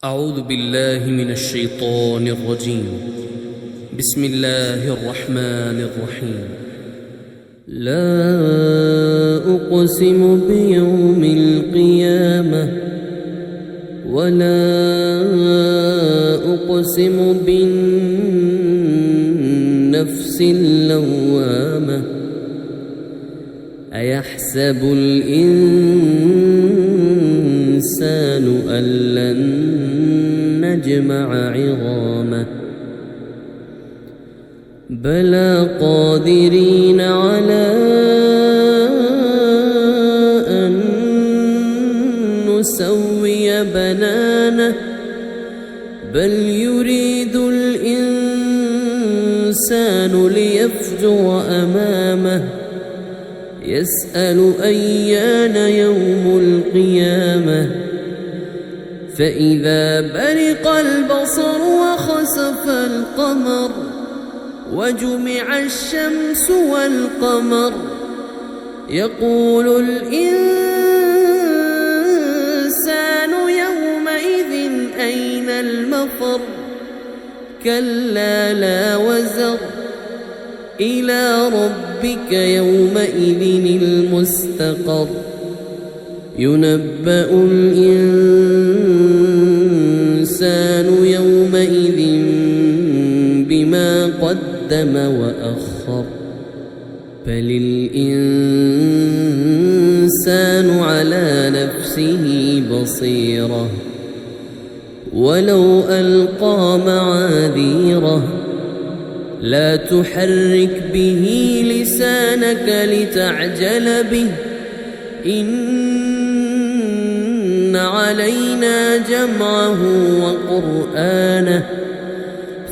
أعوذ بالله من الشيطان الرجيم. بسم الله الرحمن الرحيم. لا أقسم بيوم القيامة ولا أقسم بالنفس اللوامة أيحسب الإنسان أن لن نجمع عظامه بلى قادرين على أن نسوي بنانه بل يريد الإنسان ليفجر أمامه يسأل أيان يوم القيامة فإذا برق البصر وخسف القمر وجمع الشمس والقمر يقول الإنسان يومئذ أين المفر كلا لا وزر إلى ربك يومئذ المستقر ينبأ الإنسان يومئذ بما قدم وأخر بل الإنسان على نفسه بصيرة ولو ألقى معاذيره لا تحرك به لسانك لتعجل به إن علينا جمعه وقرآنه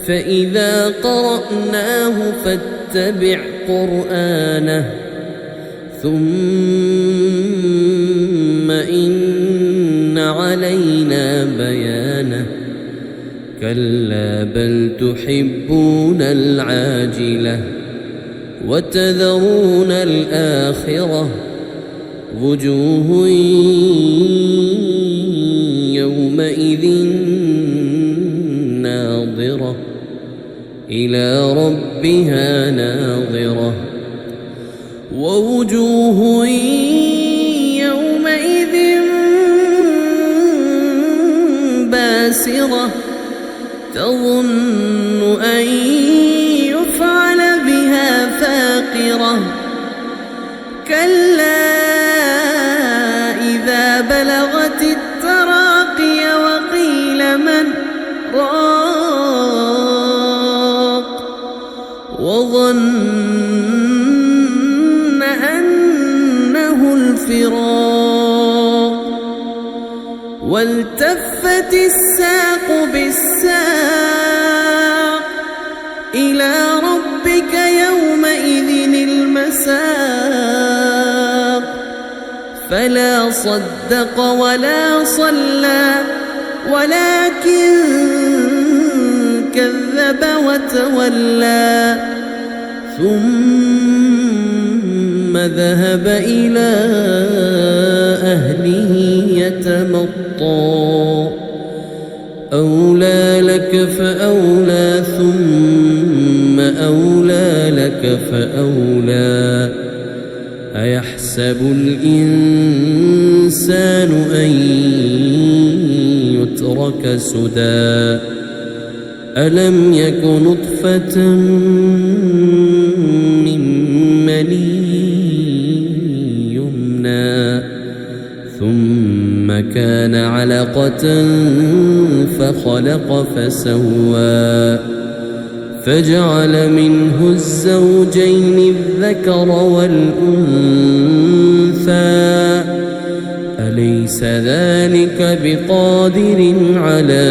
فإذا قرأناه فاتبع قرآنه ثم إن علينا بيانه كلا بل تحبون العاجلة وتذرون الآخرة وجوه يومئذ ناظرة إلى ربها ناظرة ووجوه يومئذ باسرة تظن أن يفعل بها فاقرة كلا إذا بلغت التراقي وقيل من راق وظن أنه الفراق والتفت الساق بالساق إلى ربك يومئذ المساق فلا صدق ولا صلى ولكن كذب وتولى ثم ذهب إلى أهله يتمطى أولى لك فأولى ثم أولى لك فأولى أيحسب الإنسان أن يترك سدى ألم يك نطفة من مني يمنى ثم كان علقة فخلق فسوى فجعل منه الزوجين الذكر والأنثى أليس ذلك بقادر على